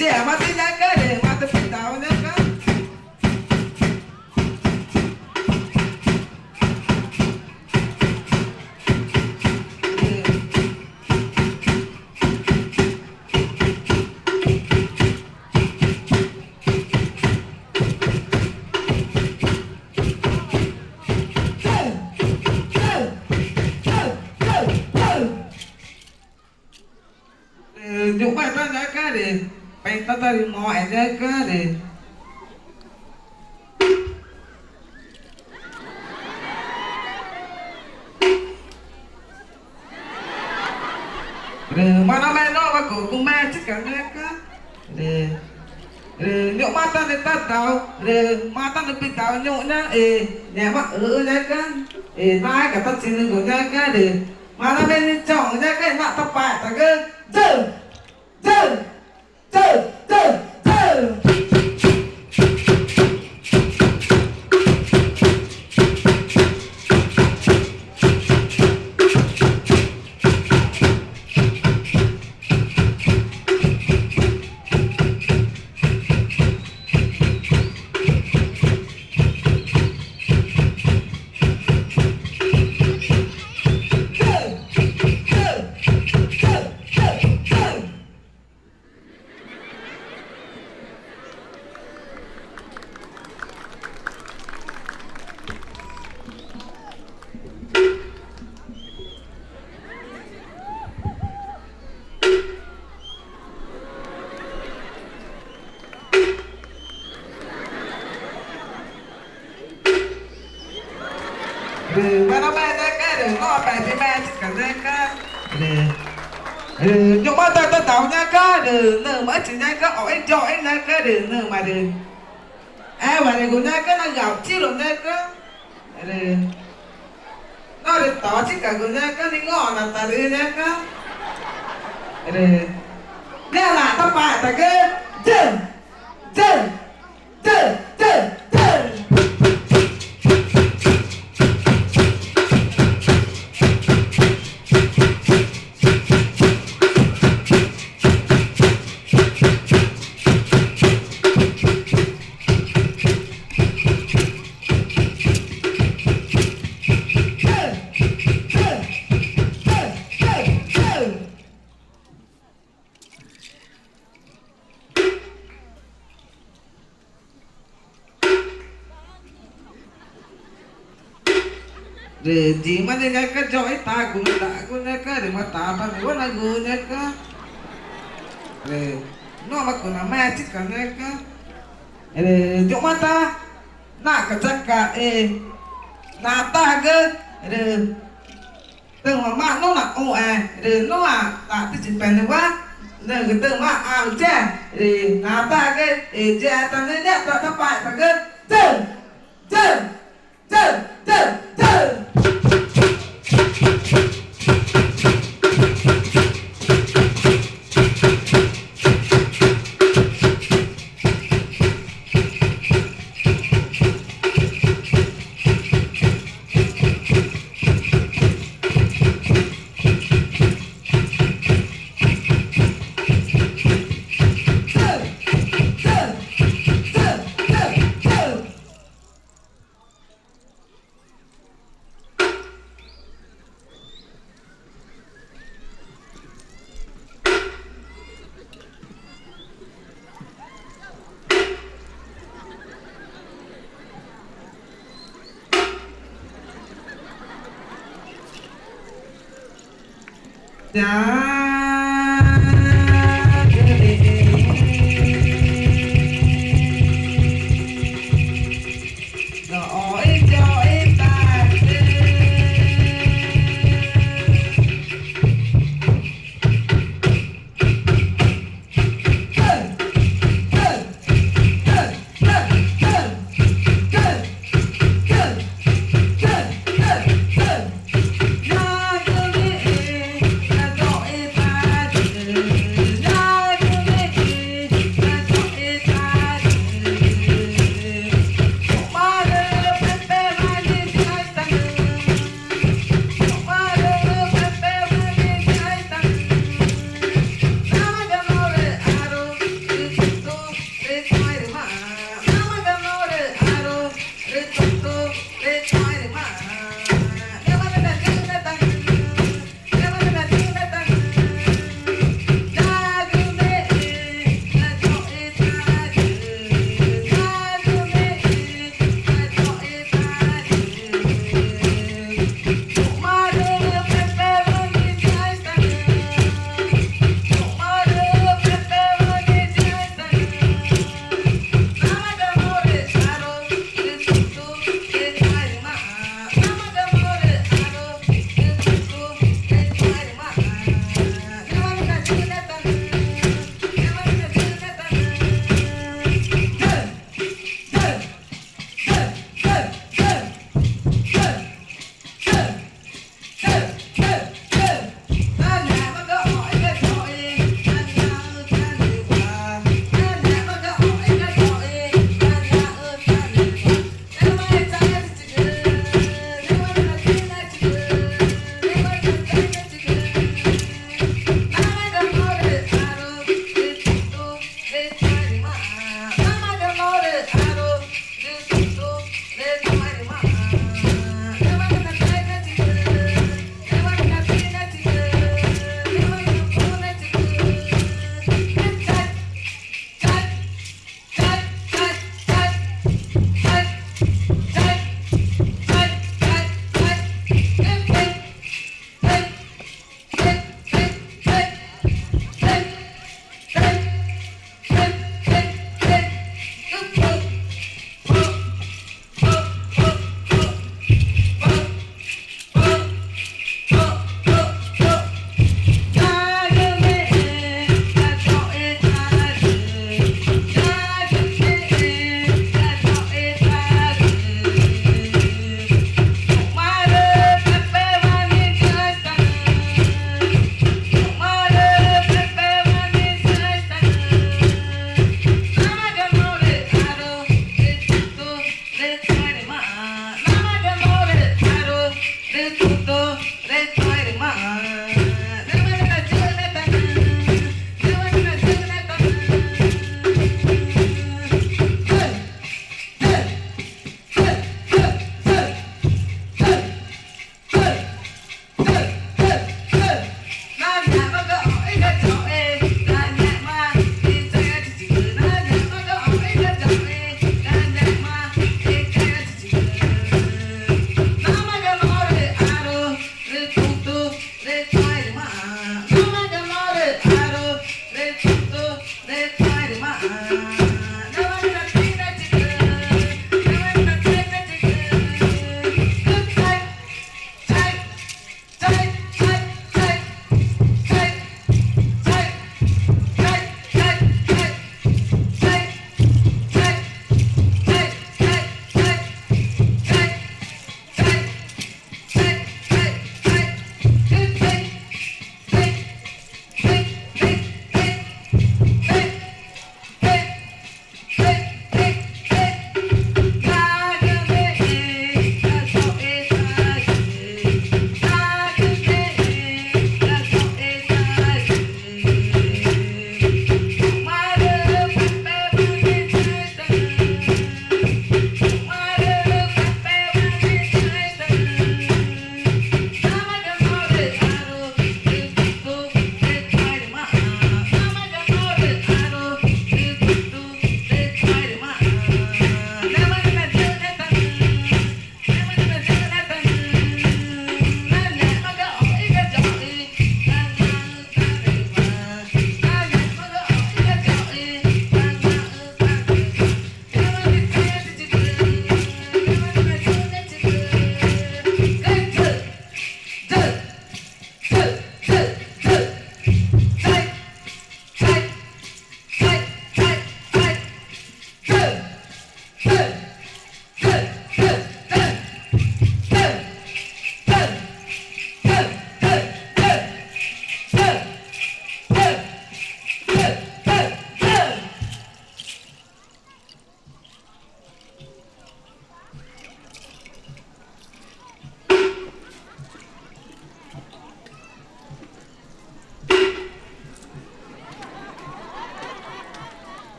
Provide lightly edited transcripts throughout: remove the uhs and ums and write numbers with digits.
trẻ mà tí nhá cái để mà tôi phải đào nhá cái Jumpa ta nhá cái để bánh ta đi mọi nhá cái để mà nó mẹ nó mà cũng mẹ chứ cả nhá cái nhậu mà ta để ta tao mà ta được bị tao nhậu nhá nhà mà nhá cái mai cả ta xin của nhá cái để mà nó bên chồng nhá cái mà ta phải ta cái chơi chơi chơi chơi chơi mà nó bay ra cái để nó bay thì bay chỉ cả ra cái nhưng mà ta tao nha cái nở mới chỉ nha cái ỏi giỏi nha cái để nở mà để mà để của nha cái nó gặp chi rồi nha cái nó để tỏ chỉ cả của nha cái đi ngõ là ta đi nha cái nè là ta phải ta cái chân chân chân chân chân để chỉ mà đi nhá cái cho ta cũng đã cũng nhá cái để mà ta mới là người nhá cái để nó mà cũng là mẹ chứ cả nhá cái để chỗ mà ta nà cả chắc cả là ta cái để từ mà nó là để nó là ta tự chỉnh bền được quá để cái từ mà che để là ta cái để che ta nên nhá ta phải ta cái chân chân chân chân chân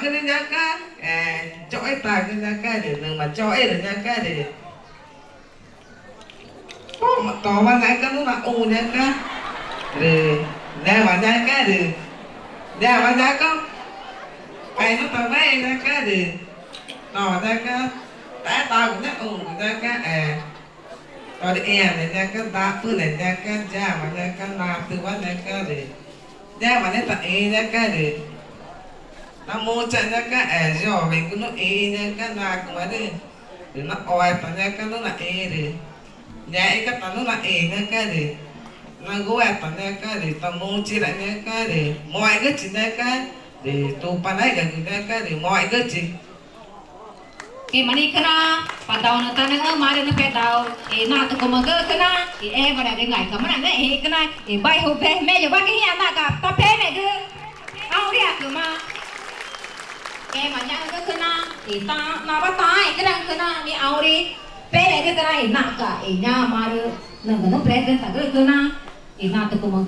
cái này nhá cá chọi ta cái nhá cá để đừng mà chọi được nhá cá để mà tỏ mà nhá cá nó là u nhá cá để đeo mà nhá cá để đeo mà nhá cá cái nó tao mấy nhá cá để tỏ nhá cá tại tao cũng nhá u nhá cá rồi để này nhá cá ta cứ này nhá cá cha mà nhá cá làm từ quán nhá cá để nhá mà nhá ta nhá cá để nó mua chân nhá cá rồi mình cũng nó nhá cá là cũng vậy đi nó oi ta nhá cá nó là đi nhảy cái ta nó là nhá cá để nó gọi ta nhá cá để ta mua chi lại nhá cá để mọi cái chuyện nhá cá để tu pan ấy gần nhá cá để mọi cái chuyện cái mà đi kena patau na tanang ang mari na petau na to kumaga kena mà lại cái ngày cái mà này kena bay hồ về mẹ giờ ba cái nhà na cả ta pe này cứ ao đi à mà cái mà nhà cái kena ta na ba tai cái đang kena đi ao đi pe này cái kena na cả nhà mà nó pe cái ta cái kena na to kumaga